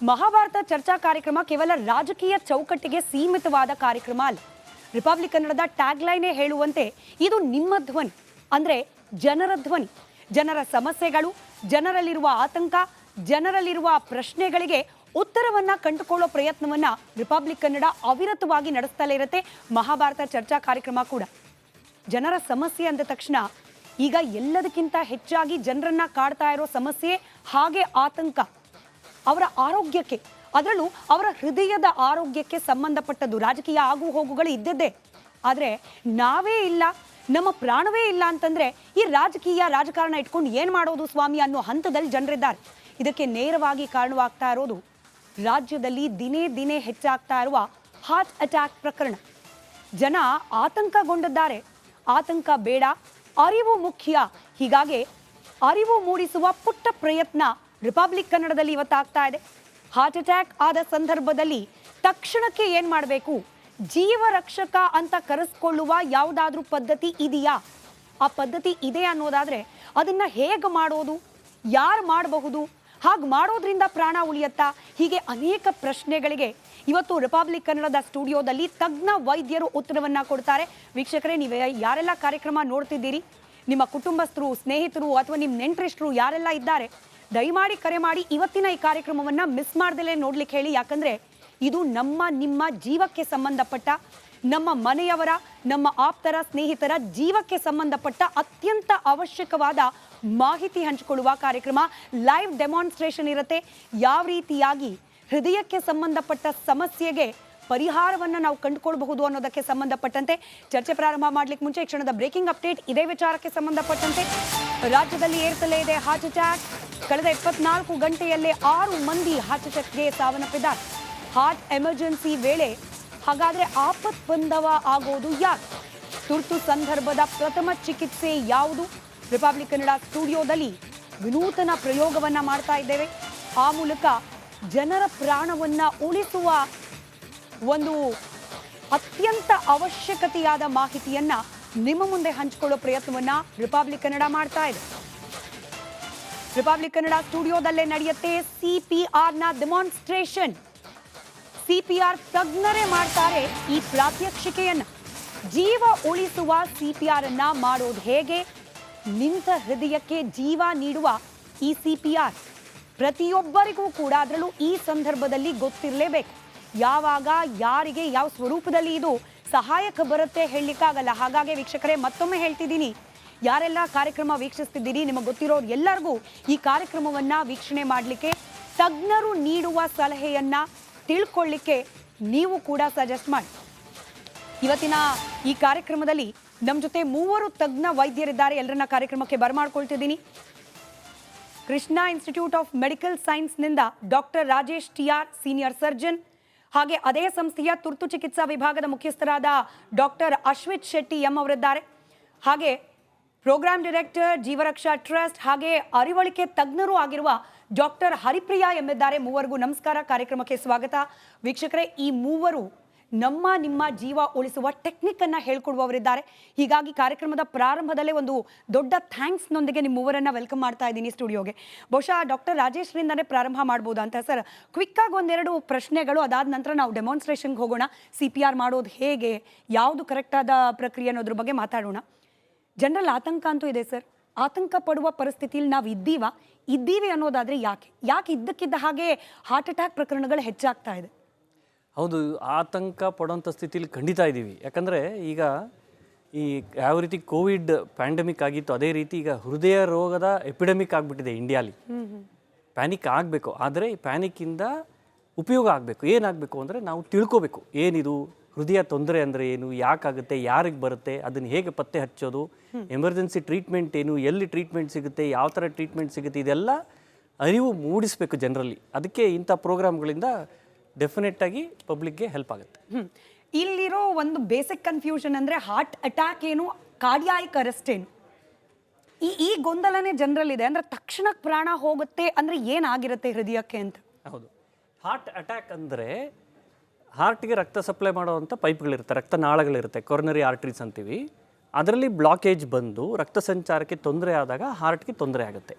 ಮಹಾಭಾರತ ಚರ್ಚಾ ಕಾರ್ಯಕ್ರಮ ಕೇವಲ ರಾಜಕೀಯ ಚೌಕಟ್ಟಿಗೆ ಸೀಮಿತವಾದ ಕಾರ್ಯಕ್ರಮ ಅಲ್ಲ. ರಿಪಬ್ಲಿಕ್ ಕನ್ನಡದ ಟ್ಯಾಗ್ಲೈನೇ ಹೇಳುವಂತೆ ಇದು ನಿಮ್ಮ ಧ್ವನಿ, ಅಂದ್ರೆ ಜನರ ಧ್ವನಿ. ಜನರ ಸಮಸ್ಯೆಗಳು, ಜನರಲ್ಲಿರುವ ಆತಂಕ, ಜನರಲ್ಲಿರುವ ಪ್ರಶ್ನೆಗಳಿಗೆ ಉತ್ತರವನ್ನ ಕಂಡುಕೊಳ್ಳೋ ಪ್ರಯತ್ನವನ್ನ ರಿಪಬ್ಲಿಕ್ ಕನ್ನಡ ಅವಿರತವಾಗಿ ನಡೆಸ್ತಲೇ ಇರುತ್ತೆ. ಮಹಾಭಾರತ ಚರ್ಚಾ ಕಾರ್ಯಕ್ರಮ ಕೂಡ ಜನರ ಸಮಸ್ಯೆ ಅಂದ ತಕ್ಷಣ ಈಗ ಎಲ್ಲದಕ್ಕಿಂತ ಹೆಚ್ಚಾಗಿ ಜನರನ್ನ ಕಾಡ್ತಾ ಇರೋ ಸಮಸ್ಯೆ ಹಾಗೆ ಆತಂಕ, ಅವರ ಆರೋಗ್ಯಕ್ಕೆ, ಅದರಲ್ಲೂ ಅವರ ಹೃದಯದ ಆರೋಗ್ಯಕ್ಕೆ ಸಂಬಂಧಪಟ್ಟದ್ದು. ರಾಜಕೀಯ ಆಗು ಹೋಗುಗಳು ಇದ್ದದ್ದೇ, ಆದರೆ ನಾವೇ ಇಲ್ಲ, ನಮ್ಮ ಪ್ರಾಣವೇ ಇಲ್ಲ ಅಂತಂದ್ರೆ ಈ ರಾಜಕಾರಣ ಇಟ್ಕೊಂಡು ಏನು ಮಾಡೋದು ಸ್ವಾಮಿ ಅನ್ನೋ ಹಂತದಲ್ಲಿ ಜನರಿದ್ದಾರೆ. ಇದಕ್ಕೆ ನೇರವಾಗಿ ಕಾರಣವಾಗ್ತಾ ಇರೋದು ರಾಜ್ಯದಲ್ಲಿ ದಿನೇ ದಿನೇ ಹೆಚ್ಚಾಗ್ತಾ ಇರುವ ಹಾರ್ಟ್ ಅಟ್ಯಾಕ್ ಪ್ರಕರಣ. ಜನ ಆತಂಕಗೊಂಡಿದ್ದಾರೆ. ಆತಂಕ ಬೇಡ, ಅರಿವು ಮುಖ್ಯ. ಹೀಗಾಗಿ ಅರಿವು ಮೂಡಿಸುವ ಪುಟ್ಟ ಪ್ರಯತ್ನ ರಿಪಬ್ಲಿಕ್ ಕನ್ನಡದಲ್ಲಿ ಇವತ್ತಾಗ್ತಾ ಇದೆ. ಹಾರ್ಟ್ ಅಟ್ಯಾಕ್ ಆದ ಸಂದರ್ಭದಲ್ಲಿ ತಕ್ಷಣಕ್ಕೆ ಏನು ಮಾಡಬೇಕು, ಜೀವ ರಕ್ಷಕ ಅಂತ ಕರೆಸ್ಕೊಳ್ಳುವ ಯಾವುದಾದ್ರೂ ಪದ್ಧತಿ ಇದೆಯಾ? ಆ ಪದ್ಧತಿ ಇದೆ ಅನ್ನೋದಾದ್ರೆ ಅದನ್ನ ಹೇಗೆ ಮಾಡೋದು, ಯಾರು ಮಾಡಬಹುದು, ಹಾಗೆ ಮಾಡೋದ್ರಿಂದ ಪ್ರಾಣ ಉಳಿಯತ್ತಾ? ಹೀಗೆ ಅನೇಕ ಪ್ರಶ್ನೆಗಳಿಗೆ ಇವತ್ತು ರಿಪಬ್ಲಿಕ್ ಕನ್ನಡದ ಸ್ಟುಡಿಯೋದಲ್ಲಿ ತಜ್ಞ ವೈದ್ಯರು ಉತ್ತರವನ್ನ ಕೊಡ್ತಾರೆ. ವೀಕ್ಷಕರೇ, ನೀವು ಯಾರೆಲ್ಲ ಕಾರ್ಯಕ್ರಮ ನೋಡ್ತಿದ್ದೀರಿ, ನಿಮ್ಮ ಕುಟುಂಬಸ್ಥರು, ಸ್ನೇಹಿತರು ಅಥವಾ ನಿಮ್ಮ ನೆಂಟರಿಷ್ಟರು ಯಾರೆಲ್ಲ ಇದ್ದಾರೆ, ದಯಮಾಡಿ ಕರೆ ಮಾಡಿ ಇವತ್ತಿನ ಈ ಕಾರ್ಯಕ್ರಮವನ್ನ ಮಿಸ್ ಮಾಡ್ದಲೇ ನೋಡ್ಲಿಕ್ಕೆ ಹೇಳಿ. ಯಾಕಂದ್ರೆ ಇದು ನಿಮ್ಮ ಜೀವಕ್ಕೆ ಸಂಬಂಧಪಟ್ಟ, ನಮ್ಮ ಮನೆಯವರ, ನಮ್ಮ ಆಪ್ತರ, ಸ್ನೇಹಿತರ ಜೀವಕ್ಕೆ ಸಂಬಂಧಪಟ್ಟ ಅತ್ಯಂತ ಅವಶ್ಯಕವಾದ ಮಾಹಿತಿ ಹಂಚಿಕೊಳ್ಳುವ ಕಾರ್ಯಕ್ರಮ. ಲೈವ್ ಡೆಮಾನ್ಸ್ಟ್ರೇಷನ್ ಇರುತ್ತೆ. ಯಾವ ರೀತಿಯಾಗಿ ಹೃದಯಕ್ಕೆ ಸಂಬಂಧಪಟ್ಟ ಸಮಸ್ಯೆಗೆ ಪರಿಹಾರವನ್ನು ನಾವು ಕಂಡುಕೊಳ್ಬಹುದು ಅನ್ನೋದಕ್ಕೆ ಸಂಬಂಧಪಟ್ಟಂತೆ ಚರ್ಚೆ ಪ್ರಾರಂಭ ಮಾಡ್ಲಿಕ್ಕೆ ಮುಂಚೆ ಈ ಕ್ಷಣದ ಬ್ರೇಕಿಂಗ್ ಅಪ್ಡೇಟ್. ಇದೇ ವಿಚಾರಕ್ಕೆ ಸಂಬಂಧಪಟ್ಟಂತೆ ರಾಜ್ಯದಲ್ಲಿ ಏರ್ತಲೇ ಇದೆ ಹಾರ್ಟ್ ಅಟ್ಯಾಕ್. ಕಳೆದ 24 ಗಂಟೆಯಲ್ಲೇ 6 ಮಂದಿ ಹಾರ್ಟ್ ಅಟ್ಯಾಕ್ಗೆ ಸಾವನ್ನಪ್ಪಿದ್ದಾರೆ. ಹಾರ್ಟ್ ಎಮರ್ಜೆನ್ಸಿ ವೇಳೆ ಹಾಗಾದ್ರೆ ಆಪತ್ ಬಂದವ ಆಗೋದು ಯಾಕೆ? ತುರ್ತು ಸಂದರ್ಭದ ಪ್ರಥಮ ಚಿಕಿತ್ಸೆ ಯಾವುದು? ರಿಪಬ್ಲಿಕ್ ಕನ್ನಡ ಸ್ಟುಡಿಯೋದಲ್ಲಿ ವಿನೂತನ ಪ್ರಯೋಗವನ್ನ ಮಾಡ್ತಾ ಇದ್ದೇವೆ. ಆ ಮೂಲಕ ಜನರ ಪ್ರಾಣವನ್ನ ಉಳಿಸುವ ಒಂದು ಅತ್ಯಂತ ಅವಶ್ಯಕತೆಯಾದ ಮಾಹಿತಿಯನ್ನ ನಿಮ್ಮ ಮುಂದೆ ಹಂಚಿಕೊಳ್ಳೋ ಪ್ರಯತ್ನವನ್ನ ರಿಪಬ್ಲಿಕ್ ಕನ್ನಡ ಮಾಡ್ತಾ ಇದೆ. ರಿಪಬ್ಲಿಕ್ ಕನ್ನಡ ಸ್ಟುಡಿಯೋದಲ್ಲೇ ನಡೆಯುತ್ತೆ CPR ನ ಡೆಮಾನ್ಸ್ಟ್ರೇಷನ್. CPR ತಜ್ಞರೇ ಮಾಡ್ತಾರೆ ಈ ಪ್ರಾತ್ಯಕ್ಷಿಕೆಯನ್ನ. ಜೀವ ಉಳಿಸುವ CPR ಅನ್ನ ಮಾಡೋದು ಹೇಗೆ? ನಿಂತ ಹೃದಯಕ್ಕೆ ಜೀವ ನೀಡುವ ಈ CPR ಪ್ರತಿಯೊಬ್ಬರಿಗೂ ಕೂಡ, ಅದರಲ್ಲೂ ಈ ಸಂದರ್ಭದಲ್ಲಿ ಗೊತ್ತಿರಲೇಬೇಕು. ಯಾವಾಗ, ಯಾರಿಗೆ, ಯಾವ ಸ್ವರೂಪದಲ್ಲಿ ಇದು ಸಹಾಯಕ ಬರುತ್ತೆ ಹೇಳಲಿಕ್ಕಾಗಲ್ಲ. ಹಾಗಾಗಿ ವೀಕ್ಷಕರೇ, ಮತ್ತೊಮ್ಮೆ ಹೇಳ್ತಿದ್ದೀನಿ, ಯಾರೆಲ್ಲ ಕಾರ್ಯಕ್ರಮ ವೀಕ್ಷಿಸ್ತಿದ್ದೀರಿ, ನಿಮಗೆ ಗೊತ್ತಿರೋರು ಎಲ್ಲರಿಗೂ ಈ ಕಾರ್ಯಕ್ರಮವನ್ನ ವೀಕ್ಷಣೆ ಮಾಡಲಿಕ್ಕೆ, ತಜ್ಞರು ನೀಡುವ ಸಲಹೆಯನ್ನ ತಿಳ್ಕೊಳ್ಳಿಕ್ಕೆ ನೀವು ಕೂಡ ಸಜೆಸ್ಟ್ ಮಾಡಿ. ಇವತ್ತಿನ ಈ ಕಾರ್ಯಕ್ರಮದಲ್ಲಿ ನಮ್ಮ ಜೊತೆ 3 ತಜ್ಞ ವೈದ್ಯರಿದ್ದಾರೆ. ಎಲ್ಲರನ್ನ ಕಾರ್ಯಕ್ರಮಕ್ಕೆ ಬರಮಾಡ್ಕೊಳ್ತಿದ್ದೀನಿ. ಕೃಷ್ಣ ಇನ್ಸ್ಟಿಟ್ಯೂಟ್ ಆಫ್ ಮೆಡಿಕಲ್ ಸೈನ್ಸ್ನಿಂದ doctor Rajesh TR, senior surgeon. ಹಾಗೆ ಅದೇ ಸಂಸ್ಥೆಯ ತುರ್ತು ಚಿಕಿತ್ಸಾ ವಿಭಾಗದ ಮುಖ್ಯಸ್ಥರಾದ ಡಾಕ್ಟರ್ ಅಶ್ವಿತ್ ಶೆಟ್ಟಿ ಎಂ ಅವರಿದ್ದಾರೆ. ಹಾಗೆ ಪ್ರೋಗ್ರಾಮ್ ಡೈರೆಕ್ಟರ್, ಜೀವರಕ್ಷಾ ಟ್ರಸ್ಟ್, ಹಾಗೆ ಅರಿವಳಿಕೆ ತಜ್ಞರು ಆಗಿರುವ ಡಾಕ್ಟರ್ ಹರಿಪ್ರಿಯಾ ಎಂಬಿದ್ದಾರೆ. ಮೂವರಿಗೂ ನಮಸ್ಕಾರ, ಕಾರ್ಯಕ್ರಮಕ್ಕೆ ಸ್ವಾಗತ. ವೀಕ್ಷಕರೇ, ಈ ಮೂವರು ನಿಮ್ಮ ಜೀವ ಉಳಿಸುವ ಟೆಕ್ನಿಕ್ ಅನ್ನ ಹೇಳ್ಕೊಡುವವರಿದ್ದಾರೆ. ಹೀಗಾಗಿ ಕಾರ್ಯಕ್ರಮದ ಪ್ರಾರಂಭದಲ್ಲೇ ಒಂದು ದೊಡ್ಡ ಥ್ಯಾಂಕ್ಸ್ನೊಂದಿಗೆ ನಿಮ್ಮ ಮೂವರನ್ನ ವೆಲ್ಕಮ್ ಮಾಡ್ತಾ ಇದ್ದೀನಿ ಸ್ಟುಡಿಯೋಗೆ. ಬಹುಶಃ ಡಾಕ್ಟರ್ ರಾಜೇಶ್ರಿಂದನೇ ಪ್ರಾರಂಭ ಮಾಡ್ಬೋದಾ ಅಂತ ಸರ್? ಕ್ವಿಕ್ಕಾಗಿ ಒಂದೆರಡು ಪ್ರಶ್ನೆಗಳು, ಅದಾದ ನಂತರ ನಾವು ಡೆಮಾನ್ಸ್ಟ್ರೇಷನ್ಗೆ ಹೋಗೋಣ. CPR ಮಾಡೋದು ಹೇಗೆ, ಯಾವುದು ಕರೆಕ್ಟಾದ ಪ್ರಕ್ರಿಯೆ ಅನ್ನೋದ್ರ ಬಗ್ಗೆ ಮಾತಾಡೋಣ. ಜನರಲ್ ಆತಂಕ ಅಂತೂ ಇದೆ ಸರ್. ಆತಂಕ ಪಡುವ ಪರಿಸ್ಥಿತಿಯಲ್ಲಿ ನಾವು ಇದ್ದೀವಿ ಅನ್ನೋದಾದ್ರೆ ಯಾಕೆ ಇದ್ದಕ್ಕಿದ್ದ ಹಾಗೆ ಹಾರ್ಟ್ ಅಟ್ಯಾಕ್ ಪ್ರಕರಣಗಳು ಹೆಚ್ಚಾಗ್ತಾ ಇದೆ? ಹೌದು, ಆತಂಕ ಪಡೋಂಥ ಸ್ಥಿತಿಲಿ ಖಂಡಿತ ಇದ್ದೀವಿ. ಯಾಕಂದರೆ ಈಗ ಈ ಯಾವ ರೀತಿ ಕೋವಿಡ್ ಪ್ಯಾಂಡಮಿಕ್ ಆಗಿತ್ತು, ಅದೇ ರೀತಿ ಈಗ ಹೃದಯ ರೋಗದ ಎಪಿಡೆಮಿಕ್ ಆಗಿಬಿಟ್ಟಿದೆ ಇಂಡಿಯಾಲಿ. ಪ್ಯಾನಿಕ್ ಆಗಬೇಕು, ಆದರೆ ಈ ಪ್ಯಾನಿಕ್ಕಿಂದ ಉಪಯೋಗ ಆಗಬೇಕು. ಏನಾಗಬೇಕು ಅಂದರೆ ನಾವು ತಿಳ್ಕೋಬೇಕು, ಏನಿದು ಹೃದಯ ತೊಂದರೆ ಅಂದರೆ ಏನು, ಯಾಕಾಗುತ್ತೆ, ಯಾರಿಗೆ ಬರುತ್ತೆ, ಅದನ್ನು ಹೇಗೆ ಪತ್ತೆ ಹಚ್ಚೋದು, ಎಮರ್ಜೆನ್ಸಿ ಟ್ರೀಟ್ಮೆಂಟ್ ಏನು, ಎಲ್ಲಿ ಟ್ರೀಟ್ಮೆಂಟ್ ಸಿಗುತ್ತೆ, ಯಾವ ಥರ ಟ್ರೀಟ್ಮೆಂಟ್ ಸಿಗುತ್ತೆ, ಇದೆಲ್ಲ ಅರಿವು ಮೂಡಿಸಬೇಕು ಜನರಲ್ಲಿ. ಅದಕ್ಕೆ ಇಂಥ ಪ್ರೋಗ್ರಾಮ್ಗಳಿಂದ ಡೆಫಿನೆಟ್ ಆಗಿ ಪಬ್ಲಿಕ್ಗೆ ಹೆಲ್ಪ್ ಆಗುತ್ತೆ. ಇಲ್ಲಿರೋ ಒಂದು ಬೇಸಿಕ್ ಕನ್ಫ್ಯೂಷನ್ ಅಂದರೆ ಹಾರ್ಟ್ ಅಟ್ಯಾಕ್ ಏನು, ಕಾರ್ಡಿಯಾಕ್ ಅರೆಸ್ಟ್ ಏನು, ಈ ಗೊಂದಲನೇ ಜನರಲ್ಲಿದೆ. ಅಂದರೆ ತಕ್ಷಣ ಪ್ರಾಣ ಹೋಗುತ್ತೆ ಅಂದರೆ ಏನಾಗಿರುತ್ತೆ ಹೃದಯಕ್ಕೆ ಅಂತ? ಹೌದು, ಹಾರ್ಟ್ ಅಟ್ಯಾಕ್ ಅಂದರೆ ಹಾರ್ಟ್ಗೆ ರಕ್ತ ಸಪ್ಲೈ ಮಾಡುವಂಥ ಪೈಪ್ಗಳಿರುತ್ತೆ, ರಕ್ತನಾಳಗಳಿರುತ್ತೆ, ಕೊರನರಿ ಆರ್ಟ್ರೀಸ್ ಅಂತೀವಿ. ಅದರಲ್ಲಿ ಬ್ಲಾಕೇಜ್ ಬಂದು ರಕ್ತ ಸಂಚಾರಕ್ಕೆ ತೊಂದರೆ ಆದಾಗ ಹಾರ್ಟ್ಗೆ ತೊಂದರೆ ಆಗುತ್ತೆ.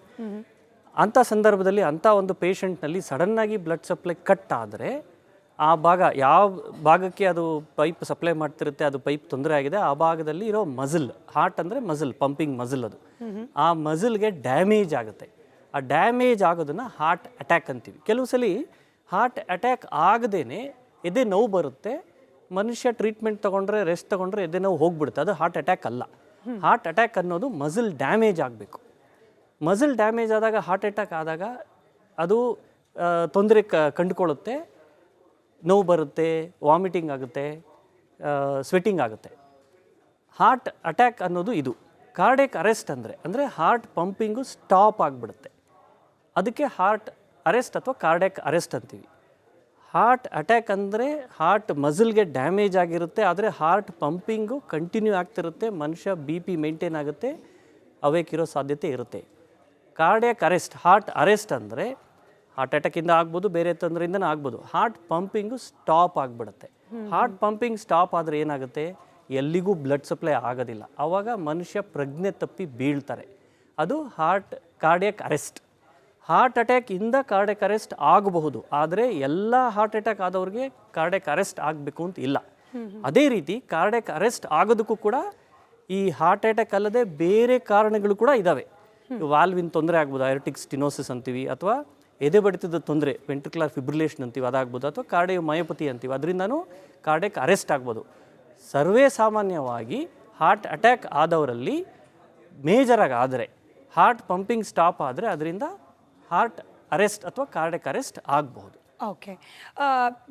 ಅಂಥ ಸಂದರ್ಭದಲ್ಲಿ ಅಂಥ ಒಂದು ಪೇಷಂಟ್ನಲ್ಲಿ ಸಡನ್ನಾಗಿ ಬ್ಲಡ್ ಸಪ್ಲೈ ಕಟ್ ಆದರೆ ಆ ಭಾಗ ಯಾವ ಭಾಗಕ್ಕೆ ಅದು ಪೈಪ್ ಸಪ್ಲೈ ಮಾಡ್ತಿರುತ್ತೆ ಅದು ಪೈಪ್ ತೊಂದರೆ ಆಗಿದೆ ಆ ಭಾಗದಲ್ಲಿ ಇರೋ ಮಸಲ್, ಹಾರ್ಟ್ ಅಂದರೆ ಮಸಲ್, ಪಂಪಿಂಗ್ ಮಸಲ್, ಅದು ಆ ಮಸಲ್ಗೆ ಡ್ಯಾಮೇಜ್ ಆಗುತ್ತೆ. ಆ ಡ್ಯಾಮೇಜ್ ಆಗೋದನ್ನು ಹಾರ್ಟ್ ಅಟ್ಯಾಕ್ ಅಂತೀವಿ. ಕೆಲವು ಸಲ ಹಾರ್ಟ್ ಅಟ್ಯಾಕ್ ಆಗದೇನೆ ಎದೆ ನೋವು ಬರುತ್ತೆ, ಮನುಷ್ಯ ಟ್ರೀಟ್ಮೆಂಟ್ ತೊಗೊಂಡ್ರೆ ರೆಸ್ಟ್ ತೊಗೊಂಡ್ರೆ ಎದೆ ನೋವು ಹೋಗ್ಬಿಡುತ್ತೆ, ಅದು ಹಾರ್ಟ್ ಅಟ್ಯಾಕ್ ಅಲ್ಲ. ಹಾರ್ಟ್ ಅಟ್ಯಾಕ್ ಅನ್ನೋದು ಮಸಲ್ ಡ್ಯಾಮೇಜ್ ಆಗಬೇಕು. ಮಸಲ್ ಡ್ಯಾಮೇಜ್ ಆದಾಗ, ಹಾರ್ಟ್ ಅಟ್ಯಾಕ್ ಆದಾಗ ಅದು ತೊಂದರೆ ಕಂಡುಕೊಳ್ಳುತ್ತೆ, ನೋವು ಬರುತ್ತೆ, ವಾಮಿಟಿಂಗ್ ಆಗುತ್ತೆ, ಸ್ವೆಟ್ಟಿಂಗ್ ಆಗುತ್ತೆ. ಹಾರ್ಟ್ ಅಟ್ಯಾಕ್ ಅನ್ನೋದು ಇದು. ಕಾರ್ಡಿಯಕ್ ಅರೆಸ್ಟ್ ಅಂದರೆ ಹಾರ್ಟ್ ಪಂಪಿಂಗು ಸ್ಟಾಪ್ ಆಗಿಬಿಡುತ್ತೆ, ಅದಕ್ಕೆ ಹಾರ್ಟ್ ಅರೆಸ್ಟ್ ಅಥವಾ ಕಾರ್ಡಿಯಕ್ ಅರೆಸ್ಟ್ ಅಂತೀವಿ. ಹಾರ್ಟ್ ಅಟ್ಯಾಕ್ ಅಂದರೆ ಹಾರ್ಟ್ ಮಸಲ್ಗೆ ಡ್ಯಾಮೇಜ್ ಆಗಿರುತ್ತೆ, ಆದರೆ ಹಾರ್ಟ್ ಪಂಪಿಂಗು ಕಂಟಿನ್ಯೂ ಆಗ್ತಿರುತ್ತೆ, ಮನುಷ್ಯ BP ಮೇಂಟೈನ್ ಆಗುತ್ತೆ, ಅವೇಕಿರೋ ಸಾಧ್ಯತೆ ಇರುತ್ತೆ. ಕಾರ್ಡಿಯಕ್ ಅರೆಸ್ಟ್, ಹಾರ್ಟ್ ಅರೆಸ್ಟ್ ಅಂದರೆ ಹಾರ್ಟ್ ಅಟ್ಯಾಕಿಂದ ಆಗ್ಬೋದು, ಬೇರೆ ತೊಂದರೆಯಿಂದನೂ ಆಗ್ಬೋದು, ಹಾರ್ಟ್ ಪಂಪಿಂಗು ಸ್ಟಾಪ್ ಆಗಿಬಿಡುತ್ತೆ. ಹಾರ್ಟ್ ಪಂಪಿಂಗ್ ಸ್ಟಾಪ್ ಆದರೆ ಏನಾಗುತ್ತೆ, ಎಲ್ಲಿಗೂ ಬ್ಲಡ್ ಸಪ್ಲೈ ಆಗೋದಿಲ್ಲ, ಆವಾಗ ಮನುಷ್ಯ ಪ್ರಜ್ಞೆ ತಪ್ಪಿ ಬೀಳ್ತಾರೆ, ಅದು ಕಾರ್ಡಿಯಕ್ ಅರೆಸ್ಟ್. ಹಾರ್ಟ್ ಅಟ್ಯಾಕಿಂದ ಕಾರ್ಡಿಯಕ್ ಅರೆಸ್ಟ್ ಆಗಬಹುದು, ಆದರೆ ಎಲ್ಲ ಹಾರ್ಟ್ ಅಟ್ಯಾಕ್ ಆದವ್ರಿಗೆ ಕಾರ್ಡಿಯಕ್ ಅರೆಸ್ಟ್ ಆಗಬೇಕು ಅಂತ ಇಲ್ಲ. ಅದೇ ರೀತಿ ಕಾರ್ಡಿಯಕ್ ಅರೆಸ್ಟ್ ಆಗೋದಕ್ಕೂ ಕೂಡ ಈ ಹಾರ್ಟ್ ಅಟ್ಯಾಕ್ ಅಲ್ಲದೆ ಬೇರೆ ಕಾರಣಗಳು ಕೂಡ ಇದ್ದಾವೆ. ವಾಲ್ವಿನ ತೊಂದರೆ ಆಗ್ಬೋದು, ಐರೋಟಿಕ್ ಸ್ಟಿನೋಸಿಸ್ ಅಂತೀವಿ, ಅಥವಾ ಎದೆ ಬಡಿತದ ತೊಂದರೆ, ವೆಂಟ್ರಿಕ್ಯುಲರ್ ಫಿಬ್ರಿಲೇಷನ್ ಅಂತೀವಿ, ಅದಾಗ್ಬೋದು, ಅಥವಾ ಕಾರ್ಡಿಯೋಮಯೋಪತಿ ಅಂತೀವಿ, ಅದರಿಂದನೂ ಕಾರ್ಡಿಯಕ್ ಅರೆಸ್ಟ್ ಆಗ್ಬೋದು. ಸರ್ವೇ ಸಾಮಾನ್ಯವಾಗಿ ಹಾರ್ಟ್ ಅಟ್ಯಾಕ್ ಆದವರಲ್ಲಿ ಮೇಜರಾಗಿ ಆದರೆ, ಹಾರ್ಟ್ ಪಂಪಿಂಗ್ ಸ್ಟಾಪ್ ಆದರೆ ಅದರಿಂದ ಹಾರ್ಟ್ ಅರೆಸ್ಟ್ ಅಥವಾ ಕಾರ್ಡಿಯಕ್ ಅರೆಸ್ಟ್ ಆಗಬಹುದು. ಓಕೆ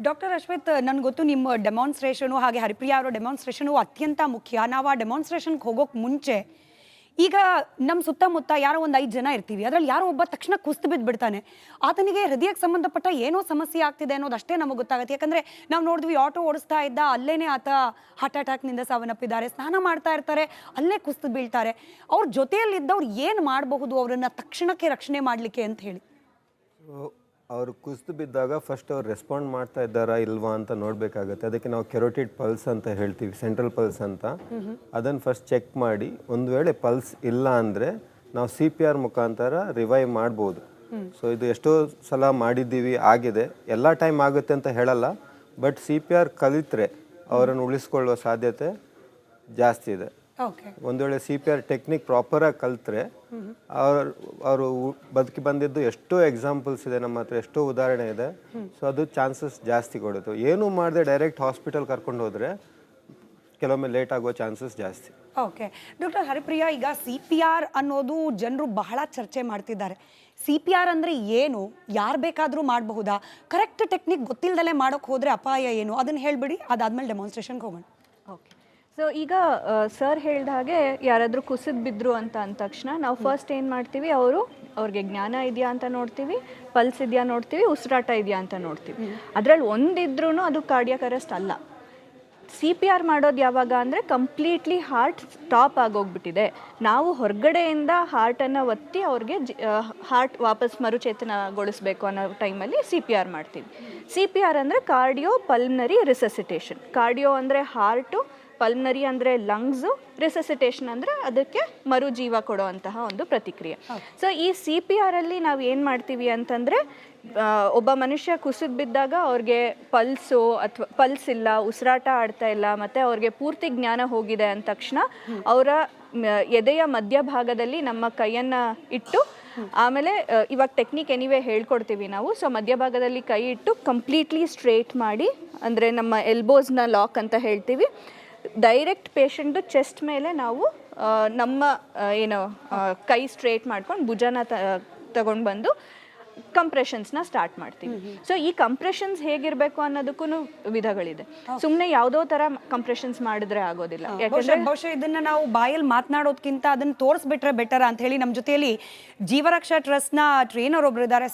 ಡಾಕ್ಟರ್ ಅಶ್ವಿತ್, ನನಗೆ ಗೊತ್ತು ನಿಮ್ಮ ಡೆಮಾನ್ಸ್ಟ್ರೇಷನು ಹಾಗೆ ಹರಿಪ್ರಿಯಾ ಅವರ ಡೆಮಾನ್ಸ್ಟ್ರೇಷನು ಅತ್ಯಂತ ಮುಖ್ಯ. ನಾವು ಆ ಡೆಮಾನ್ಸ್ಟ್ರೇಷನ್ಗೆ ಹೋಗೋಕೆ ಮುಂಚೆ ಈಗ ನಮ್ಮ ಸುತ್ತಮುತ್ತ ಯಾರೋ ಒಂದು 5 ಜನ ಇರ್ತೀವಿ, ಅದರಲ್ಲಿ ಯಾರೋ ಒಬ್ಬ ತಕ್ಷಣ ಕುಸ್ತು ಬಿದ್ದುಬಿಡ್ತಾನೆ, ಆತನಿಗೆ ಹೃದಯಕ್ಕೆ ಸಂಬಂಧಪಟ್ಟ ಏನೋ ಸಮಸ್ಯೆ ಆಗ್ತಿದೆ ಅನ್ನೋದು ಅಷ್ಟೇ ನಮಗೆ ಗೊತ್ತಾಗುತ್ತೆ. ಯಾಕಂದರೆ ನಾವು ನೋಡಿದ್ವಿ, ಆಟೋ ಓಡಿಸ್ತಾ ಇದ್ದ ಅಲ್ಲೇ ಆತ ಹಾರ್ಟ್ ಅಟ್ಯಾಕ್ನಿಂದ ಸಾವನ್ನಪ್ಪಿದ್ದಾರೆ, ಸ್ನಾನ ಮಾಡ್ತಾ ಇರ್ತಾರೆ, ಅಲ್ಲೇ ಕುಸ್ತು ಬೀಳ್ತಾರೆ. ಅವ್ರ ಜೊತೆಯಲ್ಲಿದ್ದವ್ರು ಏನು ಮಾಡಬಹುದು ಅವರನ್ನು ತಕ್ಷಣಕ್ಕೆ ರಕ್ಷಣೆ ಮಾಡಲಿಕ್ಕೆ ಅಂತ ಹೇಳಿ? ಅವರು ಕುಸಿದು ಬಿದ್ದಾಗ ಫಸ್ಟ್ ಅವ್ರು ರೆಸ್ಪಾಂಡ್ ಮಾಡ್ತಾ ಇದ್ದಾರಾ ಇಲ್ವಾ ಅಂತ ನೋಡಬೇಕಾಗತ್ತೆ. ಅದಕ್ಕೆ ನಾವು ಕೆರೋಟಿಡ್ ಪಲ್ಸ್ ಅಂತ ಹೇಳ್ತೀವಿ, ಸೆಂಟ್ರಲ್ ಪಲ್ಸ್ ಅಂತ. ಅದನ್ನು ಫಸ್ಟ್ ಚೆಕ್ ಮಾಡಿ, ಒಂದು ವೇಳೆ ಪಲ್ಸ್ ಇಲ್ಲ ಅಂದರೆ ನಾವು CPR ಮುಖಾಂತರ ರಿವೈವ್ ಮಾಡ್ಬೋದು. ಸೊ ಇದು ಎಷ್ಟೋ ಸಲ ಮಾಡಿದ್ದೀವಿ, ಆಗಿದೆ. ಎಲ್ಲ ಟೈಮ್ ಆಗುತ್ತೆ ಅಂತ ಹೇಳಲ್ಲ, ಬಟ್ CPR ಕಲಿತ್ರೆ ಅವರನ್ನು ಉಳಿಸ್ಕೊಳ್ಳುವ ಸಾಧ್ಯತೆ ಜಾಸ್ತಿ ಇದೆ. ಒಂದು ವೇಳೆ CPR ಟೆಕ್ನಿಕ್ ಪ್ರಾಪರಾಗಿ ಕಲಿತ್ರೆ ಅವರು ಬದುಕಿ ಬಂದಿದ್ದು ಎಷ್ಟೋ ಎಕ್ಸಾಂಪಲ್ಸ್ ಇದೆ ನಮ್ಮ ಹತ್ರ, ಎಷ್ಟೋ ಉದಾಹರಣೆ ಇದೆ. ಸೊ ಅದು ಚಾನ್ಸಸ್ ಜಾಸ್ತಿ ಕೊಡುತ್ತೆ. ಏನು ಮಾಡದೆ ಡೈರೆಕ್ಟ್ ಹಾಸ್ಪಿಟಲ್ ಕರ್ಕೊಂಡು ಹೋದರೆ ಕೆಲವೊಮ್ಮೆ ಲೇಟ್ ಆಗೋ ಚಾನ್ಸಸ್ ಜಾಸ್ತಿ. ಓಕೆ ಡಾಕ್ಟರ್ ಹರಿಪ್ರಿಯಾ, ಈಗ CPR ಅನ್ನೋದು ಜನರು ಬಹಳ ಚರ್ಚೆ ಮಾಡ್ತಿದ್ದಾರೆ. CPR ಅಂದರೆ ಏನು, ಯಾರು ಬೇಕಾದರೂ ಮಾಡಬಹುದಾ, ಕರೆಕ್ಟ್ ಟೆಕ್ನಿಕ್ ಗೊತ್ತಿಲ್ಲದಲ್ಲೇ ಮಾಡೋಕ್ಕೆ ಹೋದರೆ ಅಪಾಯ ಏನು, ಅದನ್ನು ಹೇಳಿಬಿಡಿ, ಅದಾದಮೇಲೆ ಡೆಮಾನ್ಸ್ಟ್ರೇಷನ್ಗೆ ಹೋಗೋಣ. ಓಕೆ, ಸೊ ಈಗ ಸರ್ ಹೇಳಿದ ಹಾಗೆ ಯಾರಾದರೂ ಕುಸಿದು ಬಿದ್ದರು ಅಂತ ಅಂದ ತಕ್ಷಣ ನಾವು ಫಸ್ಟ್ ಏನು ಮಾಡ್ತೀವಿ, ಅವ್ರಿಗೆ ಜ್ಞಾನ ಇದೆಯಾ ಅಂತ ನೋಡ್ತೀವಿ, ಪಲ್ಸ್ ಇದೆಯಾ ನೋಡ್ತೀವಿ, ಉಸಿರಾಟ ಇದೆಯಾ ಅಂತ ನೋಡ್ತೀವಿ. ಅದರಲ್ಲಿ ಒಂದಿದ್ರೂ ಅದು ಕಾರ್ಡಿಯಕ್ ಅರೆಸ್ಟ್ ಅಲ್ಲ. CPR ಮಾಡೋದು ಯಾವಾಗ ಅಂದರೆ ಕಂಪ್ಲೀಟ್ಲಿ ಹಾರ್ಟ್ ಸ್ಟಾಪ್ ಆಗೋಗ್ಬಿಟ್ಟಿದೆ, ನಾವು ಹೊರಗಡೆಯಿಂದ ಹಾರ್ಟನ್ನು ಒತ್ತಿ ಅವ್ರಿಗೆ ಹಾರ್ಟ್ ವಾಪಸ್ ಮರುಚೇತನಗೊಳಿಸ್ಬೇಕು ಅನ್ನೋ ಟೈಮಲ್ಲಿ CPR ಮಾಡ್ತೀವಿ. CPR ಅಂದರೆ ಕಾರ್ಡಿಯೋ ಪಲ್ಮನರಿ ರಿಸಸಿಟೇಷನ್. ಕಾರ್ಡಿಯೋ ಅಂದರೆ ಹಾರ್ಟು, ಪಲ್ಮನರಿ ಅಂದರೆ ಲಂಗ್ಸು, ರಿಸಸಿಟೇಷನ್ ಅಂದರೆ ಅದಕ್ಕೆ ಮರುಜೀವ ಕೊಡೋವಂತಹ ಒಂದು ಪ್ರತಿಕ್ರಿಯೆ. ಸೊ ಈ CPR ಅಲ್ಲಿ ನಾವು ಏನು ಮಾಡ್ತೀವಿ ಅಂತಂದರೆ, ಒಬ್ಬ ಮನುಷ್ಯ ಕುಸಿದು ಬಿದ್ದಾಗ ಅವ್ರಿಗೆ ಪಲ್ಸು ಅಥವಾ ಪಲ್ಸ್ ಇಲ್ಲ, ಉಸಿರಾಟ ಆಡ್ತಾ ಇಲ್ಲ, ಮತ್ತು ಅವ್ರಿಗೆ ಪೂರ್ತಿ ಜ್ಞಾನ ಹೋಗಿದೆ ಅಂದ ತಕ್ಷಣ ಅವರ ಎದೆಯ ಮಧ್ಯಭಾಗದಲ್ಲಿ ನಮ್ಮ ಕೈಯನ್ನು ಇಟ್ಟು, ಆಮೇಲೆ ಇವಾಗ ಟೆಕ್ನಿಕ್ ಎನಿವೇ ಹೇಳ್ಕೊಡ್ತೀವಿ ನಾವು. ಸೊ ಮಧ್ಯಭಾಗದಲ್ಲಿ ಕೈ ಇಟ್ಟು ಕಂಪ್ಲೀಟ್ಲಿ ಸ್ಟ್ರೇಟ್ ಮಾಡಿ, ಅಂದರೆ ನಮ್ಮ ಎಲ್ಬೋಸ್ನ ಲಾಕ್ ಅಂತ ಹೇಳ್ತೀವಿ, ಡೈರೆಕ್ಟ್ ಪೇಷಂಟು ಚೆಸ್ಟ್ ಮೇಲೆ ನಾವು ನಮ್ಮ ಏನು ಕೈ ಸ್ಟ್ರೇಟ್ ಮಾಡ್ಕೊಂಡು ಭುಜನ ತಗೊಂಡು ಬಂದು ಕಂಪ್ರೆಷನ್ಸ್ನ ಸ್ಟಾರ್ಟ್ ಮಾಡ್ತೀವಿ. ಸೊ ಈ ಕಂಪ್ರೆಷನ್ಸ್ ಹೇಗಿರಬೇಕು ಅನ್ನೋದಕ್ಕೂ ವಿಧಗಳಿದೆ. ಸುಮ್ಮನೆ ಯಾವುದೋ ಥರ ಕಂಪ್ರೆಷನ್ಸ್ ಮಾಡಿದ್ರೆ ಆಗೋದಿಲ್ಲ. ಯಾಕಂದ್ರೆ ಬಹುಶಃ ಇದನ್ನ ನಾವು ಬಾಯಲ್ಲಿ ಮಾತನಾಡೋದಕ್ಕಿಂತ ಅದನ್ನ ತೋರಿಸ್ಬಿಟ್ರೆ ಬೆಟರ್ ಅಂತ ಹೇಳಿ ನಮ್ಮ ಜೊತೆಯಲ್ಲಿ ಜೀವರಕ್ಷಾ ಟ್ರಸ್ಟ್ನ ಟ್ರೈನರ್ ಒಬ್ರು ಇದ್ದಾರೆ.